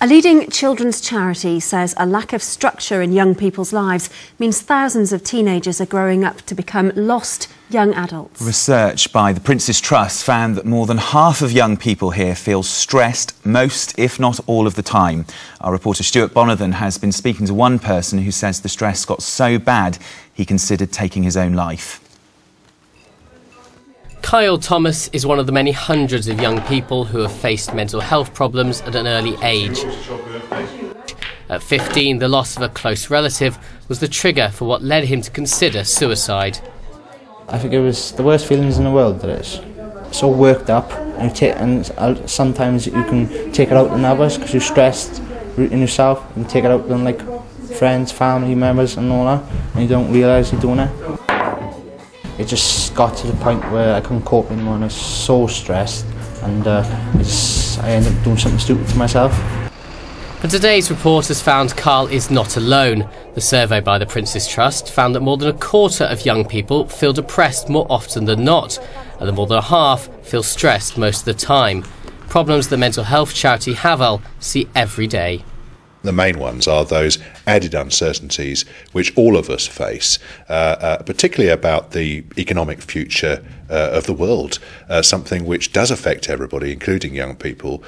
A leading children's charity says a lack of structure in young people's lives means thousands of teenagers are growing up to become lost young adults. Research by the Prince's Trust found that more than half of young people here feel stressed most, if not all of the time. Our reporter Stuart Bonathan has been speaking to one person who says the stress got so bad he considered taking his own life. Kyle Thomas is one of the many hundreds of young people who have faced mental health problems at an early age. At 15, the loss of a close relative was the trigger for what led him to consider suicide. I think it was the worst feelings in the world, that is. So worked up, and sometimes you can take it out on others because you're stressed in yourself, and take it out on like friends, family members and all that, and you don't realise you're doing it. It just got to the point where I couldn't cope anymore and I was so stressed, and I ended up doing something stupid to myself. But today's report has found Carl is not alone. The survey by the Prince's Trust found that more than a quarter of young people feel depressed more often than not, and that more than half feel stressed most of the time. Problems the mental health charity Hafal see every day. The main ones are those added uncertainties which all of us face, particularly about the economic future of the world, something which does affect everybody, including young people,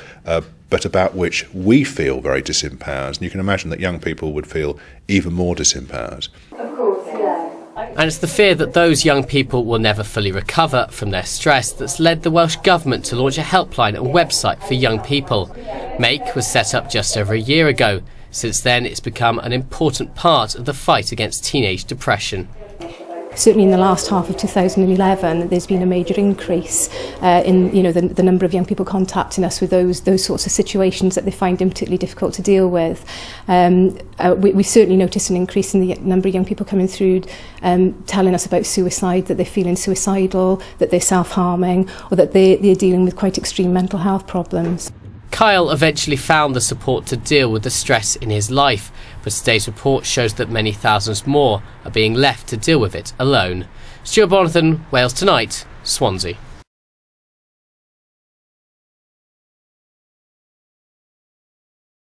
but about which we feel very disempowered. And you can imagine that young people would feel even more disempowered. Of course, yeah. And it's the fear that those young people will never fully recover from their stress that's led the Welsh Government to launch a helpline and website for young people. MAKE was set up just over a year ago. Since then, it's become an important part of the fight against teenage depression. Certainly in the last half of 2011, there's been a major increase in the number of young people contacting us with those sorts of situations that they find particularly difficult to deal with. We've certainly noticed an increase in the number of young people coming through telling us about suicide, that they're feeling suicidal, that they're self-harming, or that they're dealing with quite extreme mental health problems. Kyle eventually found the support to deal with the stress in his life, but today's report shows that many thousands more are being left to deal with it alone. Stuart Bonathan, Wales Tonight, Swansea.